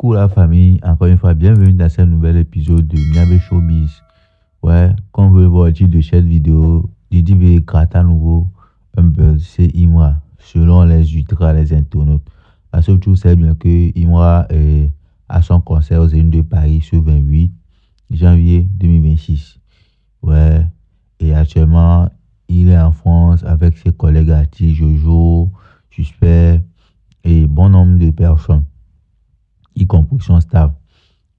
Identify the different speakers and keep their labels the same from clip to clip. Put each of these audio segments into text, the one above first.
Speaker 1: Coucou la famille, encore une fois, bienvenue dans ce nouvel épisode de Niamey Showbiz. Ouais, comme vous le voyez au titre de cette vidéo, Didi B gratte à nouveau un buzz, c'est Imra, selon les ultras, les internautes. Parce que tu sais bien que Imra a son concert aux Zénith de Paris ce 28 janvier 2026. Ouais, et actuellement, il est en France avec ses collègues artistes Jojo, Suspect et bon nombre de personnes, y compris son staff.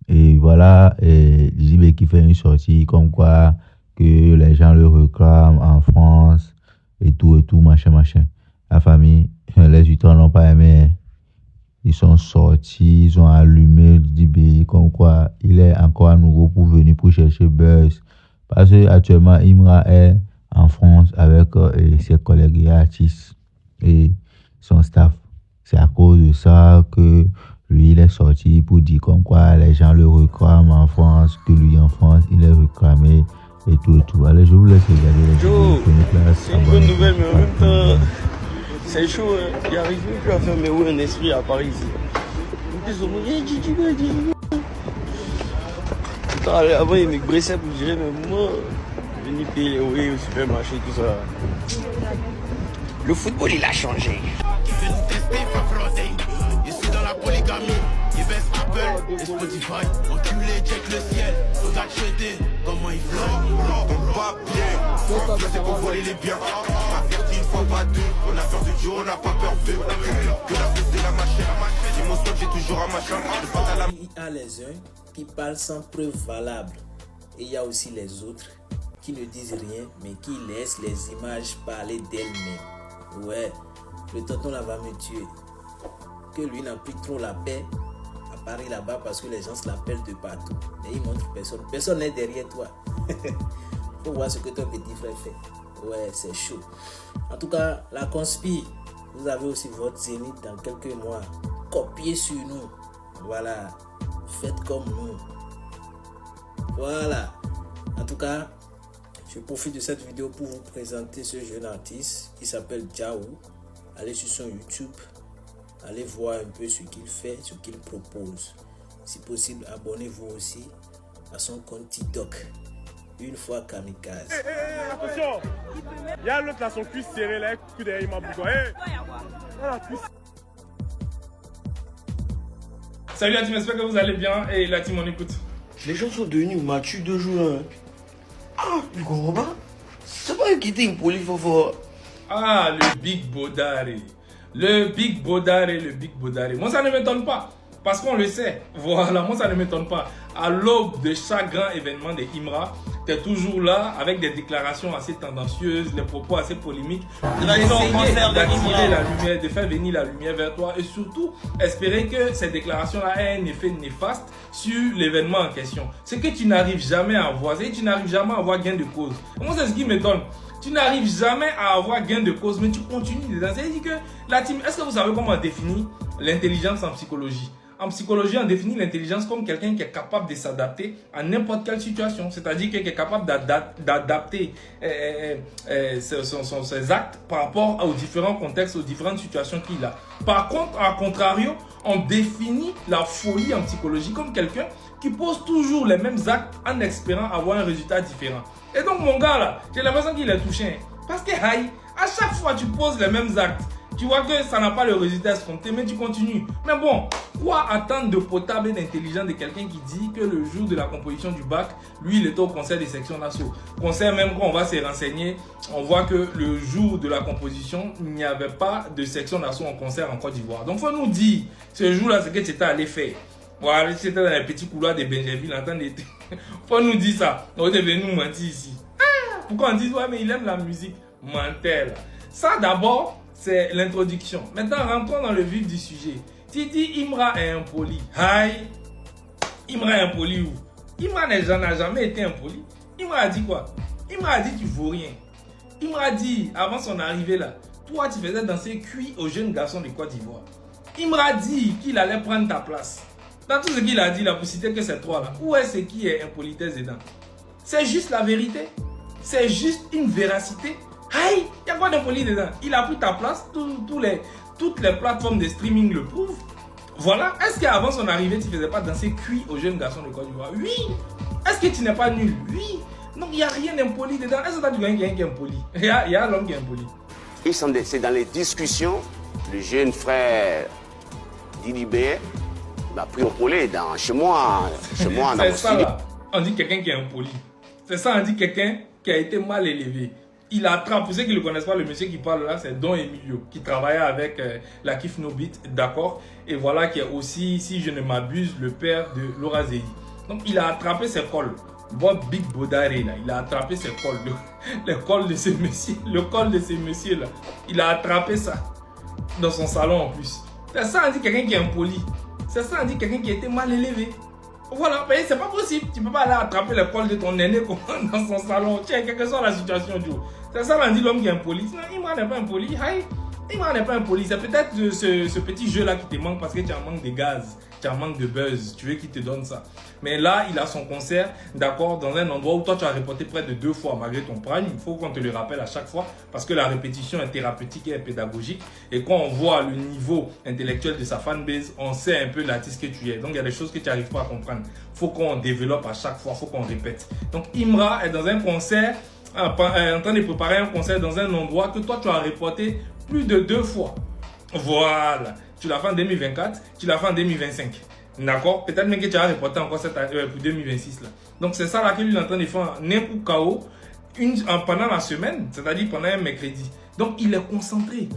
Speaker 1: Et voilà, Didi B qui fait une sortie comme quoi que les gens le réclament en France et tout, machin. La famille, les ultras n'ont pas aimé. Ils sont sortis, ils ont allumé Didi B comme quoi il est encore à nouveau pour venir pour chercher buzz. Parce que actuellement, Imra est en France avec ses collègues et artistes et son staff. C'est à cause de ça que lui, il est sorti pour dire comme quoi les gens le réclament en France, que lui en France, il est réclamé et tout. Allez, je vous laisse regarder les vidéos.
Speaker 2: C'est une bonne nouvelle, mais en même temps, c'est chaud. Il n'arrive même plus à faire mes ouais un esprit à Paris ici. Avant, il me graissait pour dire, mais moi, je venais payer les ouais au supermarché, tout ça. Le football, il a changé.
Speaker 3: Je suis dans la polygamie, il baisse Apple et Spotify. Enculé, check le ciel, faut acheter comment il fly. On va bien, ça c'est pour voler les biens. Averti une fois, pas deux, on a peur du jour, on n'a pas peur d'eux. Que la fête c'est la machine, j'ai mon stock, j'ai toujours un machin.
Speaker 4: Il y a les uns qui parlent sans preuve valable et il y a aussi les autres qui ne disent rien mais qui laissent les images parler d'elles-mêmes. Ouais, le tonton là va me tuer. Que lui n'a plus trop la paix à Paris là-bas parce que les gens se l'appellent de partout. Mais il montre personne. Personne n'est derrière toi. Faut voir ce que ton petit frère fait. Ouais, c'est chaud. En tout cas, la conspire. Vous avez aussi votre zénith dans quelques mois. Copiez sur nous. Voilà. Faites comme nous. Voilà. En tout cas, je profite de cette vidéo pour vous présenter ce jeune artiste. Il s'appelle Jao. Allez sur son YouTube. Allez voir un peu ce qu'il fait, ce qu'il propose. Si possible, abonnez-vous aussi à son compte TikTok. Une fois kamikaze.
Speaker 5: Attention, il y a l'autre là, son cuisse serré là, coup derrière, il m'a bouffé.
Speaker 6: Salut la team, j'espère que vous allez bien et la team on écoute.
Speaker 2: Les gens sont devenus matures de jour là. Ah, tu comprends pas? C'est pas eux qui étaient impolis, fort.
Speaker 6: Ah, le Big Bodari. Le Big Bodari. Moi, ça ne m'étonne pas. Parce qu'on le sait. Voilà, moi, ça ne m'étonne pas. À l'aube de chaque grand événement de Imra, tu es toujours là avec des déclarations assez tendancieuses, les propos assez polémiques. Ils ont essayé d'attirer la lumière, de faire venir la lumière vers toi et surtout espérer que ces déclarations-là aient un effet néfaste sur l'événement en question. C'est que tu n'arrives jamais à voir, c'est que tu n'arrives jamais à avoir gain de cause. Moi, c'est ce qui m'étonne. Tu n'arrives jamais à avoir gain de cause, mais tu continues dedans. C'est-à-dire que la team, est-ce que vous savez comment on définit l'intelligence en psychologie? En psychologie, on définit l'intelligence comme quelqu'un qui est capable de s'adapter à n'importe quelle situation. C'est-à-dire qu'il est capable d'adapter ses actes par rapport aux différents contextes, aux différentes situations qu'il a. Par contre, à contrario, on définit la folie en psychologie comme quelqu'un qui pose toujours les mêmes actes en espérant avoir un résultat différent. Et donc mon gars là, j'ai l'impression qu'il est touché. Parce que à chaque fois tu poses les mêmes actes. Tu vois que ça n'a pas le résultat escompté, mais tu continues. Mais bon, quoi attendre de potable et d'intelligent de quelqu'un qui dit que le jour de la composition du bac, lui, il était au concert des sections d'assaut. Concert même quand on va se renseigner, on voit que le jour de la composition, il n'y avait pas de section d'assaut en concert en Côte d'Ivoire. Donc, il faut nous dire, ce jour-là, ce que tu étais allé faire. Voilà, tu étais dans les petits couloirs de Benjerville en train d'été. Faut nous dire ça. On est venu nous mentir ici. Pourquoi on dit, ouais, mais il aime la musique? Mentel. Ça, d'abord, c'est l'introduction. Maintenant, rentrons dans le vif du sujet. Tu dis Imra est impoli. Aïe. Imra est impoli où? Imra n'a jamais été impoli. Imra a dit quoi? Imra a dit tu vaux rien. Imra a dit, avant son arrivée là, toi tu faisais danser cuit aux jeunes garçons de Côte d'Ivoire. Imra a dit qu'il allait prendre ta place. Dans tout ce qu'il a dit là, pour citer que ces trois là, où est-ce qui est impolitesse dedans? C'est juste la vérité. C'est juste une véracité. Aïe, il y a quoi d'impoli dedans? Il a pris ta place, toutes les plateformes de streaming le prouvent. Voilà. Est-ce qu'avant son arrivée, tu ne faisais pas danser cuit aux jeunes garçons de Côte d'Ivoire? Oui. Est-ce que tu n'es pas nul? Oui. Donc, il n'y a rien d'impoli dedans. Est-ce que tu as du quelqu'un qui est impoli? Il y a l'homme qui est impoli.
Speaker 7: C'est dans les discussions, le jeune frère Didi B m'a pris au collet chez moi dans
Speaker 6: C'est
Speaker 7: mon
Speaker 6: ça, là. On dit quelqu'un qui est impoli. C'est ça, on dit quelqu'un qui a été mal élevé. Il attrape, pour ceux qui ne le connaissent pas, le monsieur qui parle là, c'est Don Emilio, qui travaillait avec la Kif No Beat, d'accord? Et voilà, qui est aussi, si je ne m'abuse, le père de Laura Zeyi. Donc, il a attrapé ses cols. Bob Big Bodare, là, il a attrapé ses cols. Le col de ces messieurs, le col de ces messieurs, là. Il a attrapé ça dans son salon en plus. C'est ça, on dit quelqu'un qui est impoli. C'est ça, on dit quelqu'un qui a été mal élevé. Voilà, mais c'est pas possible. Tu peux pas aller attraper le col de ton aîné dans son salon. Tiens, quelle que soit la situation du jour. C'est ça, on dit l'homme qui est impoli. Non, Imran n'est pas impoli. Imran n'est pas impoli. C'est peut-être ce petit jeu-là qui te manque parce que tu as un manque de gaz. Tu as un manque de buzz. Tu veux qu'il te donne ça. Mais là, il a son concert, d'accord, dans un endroit où toi, tu as répété près de 2 fois malgré ton prime. Il faut qu'on te le rappelle à chaque fois parce que la répétition est thérapeutique et pédagogique. Et quand on voit le niveau intellectuel de sa fanbase, on sait un peu l'artiste que tu es. Donc, il y a des choses que tu n'arrives pas à comprendre. Il faut qu'on développe à chaque fois, il faut qu'on répète. Donc, Imra est dans un concert, en train de préparer un concert dans un endroit que toi, tu as répété plus de 2 fois. Voilà. Tu l'as fait en 2024, tu l'as fait en 2025. D'accord? Peut-être même que tu as reporté encore cette année, pour 2026 là. Donc c'est ça là qu'il est en train de faire n'importe KO pendant la semaine, c'est-à-dire pendant un mercredi. Donc il est concentré.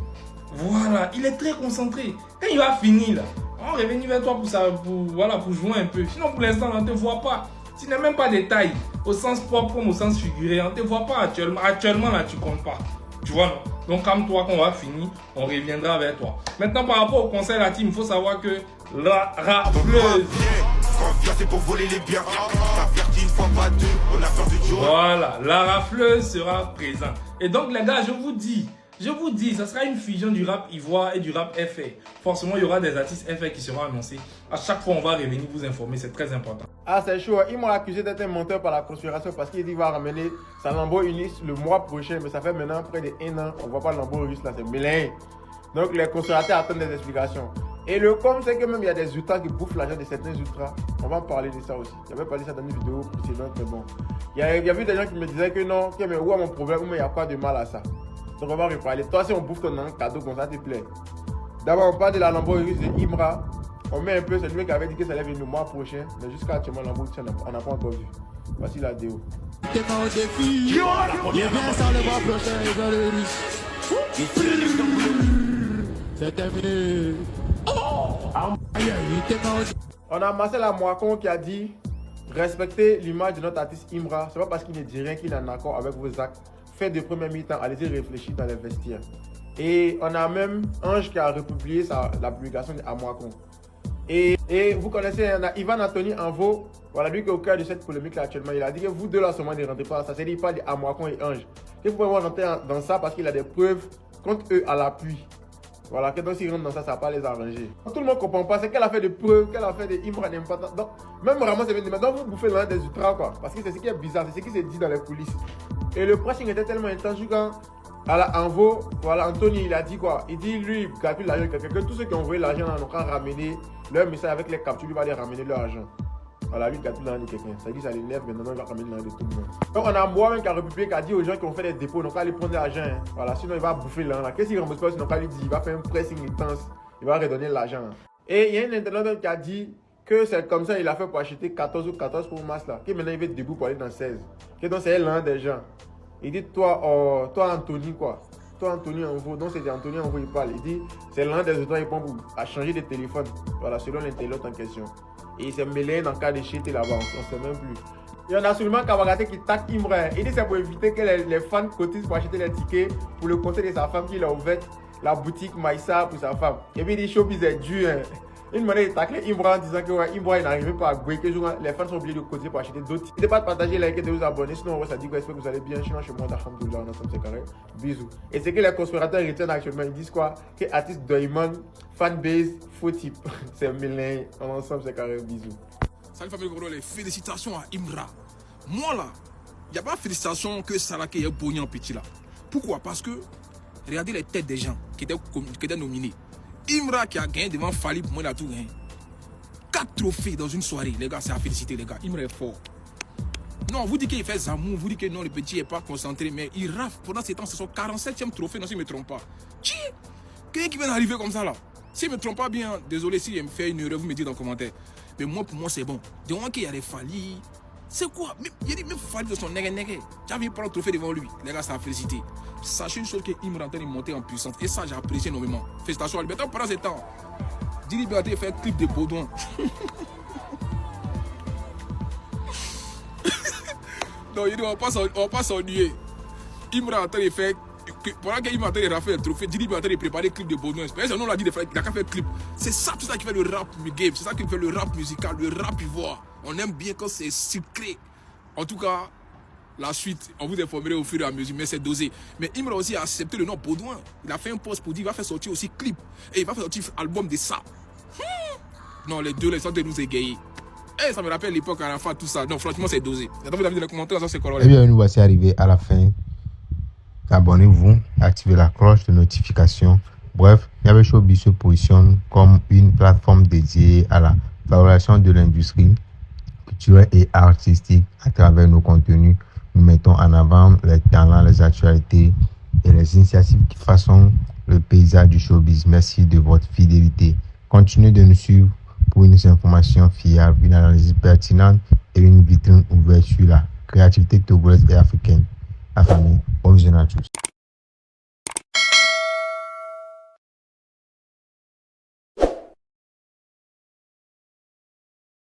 Speaker 6: Voilà, il est très concentré. Quand il va finir là, on va revenir vers toi pour jouer un peu. Sinon pour l'instant on ne te voit pas. Tu n'as même pas de taille, au sens propre comme au sens figuré. On ne te voit pas actuellement. Actuellement là tu comptes pas. Tu vois, non? Donc, comme toi, quand on va finir, on reviendra vers toi. Maintenant, par rapport au conseil, la team, il faut savoir que la rafleuse.
Speaker 3: C'est pour voler les biens. T'avertis une fois, pas deux. On a peur du jour.
Speaker 6: Voilà, la rafleuse sera présente. Et donc, les gars, je vous dis, ça sera une fusion du rap ivoire et du rap FR. Forcément, il y aura des artistes FR qui seront annoncés. À chaque fois, on va revenir vous informer. C'est très important.
Speaker 5: Ah, c'est chaud. Ils m'ont accusé d'être un menteur par la conspiration parce qu'il dit qu'il va ramener sa Lamborghini le mois prochain. Mais ça fait maintenant près de 1 an. On ne voit pas le Lamborghini là, c'est Mélin. Donc, les conspirateurs attendent des explications. Et le com, c'est que même il y a des ultras qui bouffent l'argent de certains ultras. On va en parler de ça aussi. J'avais parlé de ça dans une vidéo précédente, mais bon. Il y a eu des gens qui me disaient que non, mais où est mon problème, mais il n'y a pas de mal à ça. Donc on va reparler. Toi, si on bouffe ton cadeau comme ça, te plaît. D'abord, on parle de la Lamborghini de Imra. On met un peu, c'est lui qui avait dit que ça allait venir le mois prochain. Mais jusqu'à actuellement, la Lamborghini, on n'a pas encore vu. Voici la déo.
Speaker 8: T'es pas au défi. Il vient sans le mois prochain, il va le riche. C'est terminé.
Speaker 5: On a amassé la Moacon qui a dit respectez l'image de notre artiste Imra. C'est pas parce qu'il ne dit rien qu'il est en accord avec vos actes. Faites de premier mi-temps, allez-y réfléchir dans les vestiaires. Et on a même Ange qui a republié la publication de Amoakon. Et vous connaissez, on a Ivan Anthony Anvo, voilà lui qui est au cœur de cette polémique là actuellement. Il a dit que vous deux là seulement ne rentrez pas dans ça. C'est-à-dire qu'il parle d'Amoakon et Ange. Que vous pouvez rentrer dans ça parce qu'il a des preuves contre eux à l'appui. Voilà, que donc s'ils rentrent dans ça, ça va pas les arranger. Tout le monde ne comprend pas, c'est qu'elle a fait de preuves, qu'elle a fait de Imra n'aime pas. Donc, même Ramos s'est dit, maintenant vous bouffez l'un des ultras quoi. Parce que c'est ce qui est bizarre, c'est ce qui s'est dit dans les coulisses. Et le pressing était tellement intense quand Anvo, voilà, Anthony, il a dit quoi? Il dit, lui, il calcule l'argent de quelqu'un, que tous ceux qui ont envoyé l'argent n'ont qu'à ramener leur message avec les captures, lui va les ramener leur argent. Voilà, lui, il calcule l'argent de quelqu'un. Ça dit, ça l'énerve, maintenant, il va ramener l'argent de tout le monde. Donc, on a moi-même qui a republié, qui a dit aux gens qui ont fait des dépôts, donc, qu'à aller prendre l'argent. Hein. Voilà, sinon, il va bouffer l'argent. Qu'est-ce qu'il ne rembourse pas? Sinon, qu'à lui dire, il va faire un pressing intense, il va redonner l'argent. Et il y a un internaute qui a dit que c'est comme ça, il a fait pour acheter 14 ou 14 pour masse là, que maintenant, il va être debout pour aller dans 16. Que donc, c'est l'un des gens. Il dit, toi Anthony, quoi. Toi, Anthony Anvo, donc c'est Anthony Anvo, il parle. Il dit, c'est l'un des autres, il prend pour changer de téléphone. Voilà, selon l'internaute en question. Et il s'est mêlé dans le cas de chété là-bas, on ne sait même plus. Il y en a seulement Kawagate qui taque Imra. Il dit, c'est pour éviter que les fans cotisent pour acheter les tickets pour le concert de sa femme qu'il a ouvert la boutique Maïssa pour sa femme. Et puis il dit, showbiz est dur. Hein. Une manière de tacler Imra en disant que ouais, Imra n'arrivait pas à gouer, que les fans sont obligés de cotiser pour acheter d'autres. N'hésitez pas à partager, liker, de vous abonner. Sinon, ça dit que j'espère que vous allez bien. Sinon, chez moi, alhamdoulilah, on ensemble, c'est carré. Bisous. Et c'est que les conspirateurs retiennent actuellement, ils disent quoi? Que artiste Doymon, fanbase, faux type. C'est Mélin, on ensemble, c'est carré. Bisous.
Speaker 9: Salut famille Congolais, félicitations à Imra. Moi là, il n'y a pas de félicitations que Salaké est bogné en petit là. Pourquoi? Parce que regardez les têtes des gens qui étaient nominés. Imra qui a gagné devant Fali, pour moi, il a tout gagné. 4 trophées dans une soirée, les gars, c'est à féliciter, les gars. Imra est fort. Non, vous dites qu'il fait Zamou, vous dites que non, le petit n'est pas concentré, mais il rafle. Pendant ces temps, c'est son 47e trophée, non, si je ne me trompe pas. Quelqu'un qui vient d'arriver comme ça, là. Si je ne me trompe pas bien, désolé si je me fais une erreur, vous me dites dans le commentaire. Mais moi, pour moi, c'est bon. De moins qu'il y a des Fali. C'est quoi? Il y a des même Fali de son nègre. J'avais pas le trophée devant lui. Les gars, ça a félicité. Sachez une chose que Imra est en train de monter en puissance. Et ça, j'ai apprécié énormément. Félicitations à lui. Pendant ce temps, Didi Béaté fait un clip de Baudouin. Non, il dit, on va pas s'ennuyer. Imra est en train de faire. Pendant qu'Imra est en train de rafler le trophée, Didi Béaté a préparé le clip de Baudouin. Nous, on a dit il a qu'à faire le clip. C'est ça, tout ça qui fait le rap game. C'est ça qui fait le rap musical, le rap ivoire. On aime bien quand c'est sucré. En tout cas, la suite, on vous informerait au fur et à mesure, mais c'est dosé. Mais Imra aussi a accepté le nom Baudouin. Il a fait un post pour dire qu'il va faire sortir aussi clip. Et il va faire sortir un album de ça. Non, les deux, ils sont de nous égayer. Eh, ça me rappelle l'époque à la fin, tout ça. Non, franchement, c'est dosé. Attendez, vous avez dans les commentaires, ça c'est quoi?
Speaker 10: Eh bien, nous voici arrivés à la fin. Abonnez-vous, activez la cloche de notification. Bref, Niabé Showbiz se positionne comme une plateforme dédiée à la valorisation de l'industrie culturelle et artistique. À travers nos contenus, nous mettons en avant les talents, les actualités et les initiatives qui façonnent le paysage du showbiz. Merci de votre fidélité. Continuez de nous suivre pour une information fiable, une analyse pertinente et une vitrine ouverte sur la créativité togolaise et africaine. La famille, bonne journée à tous.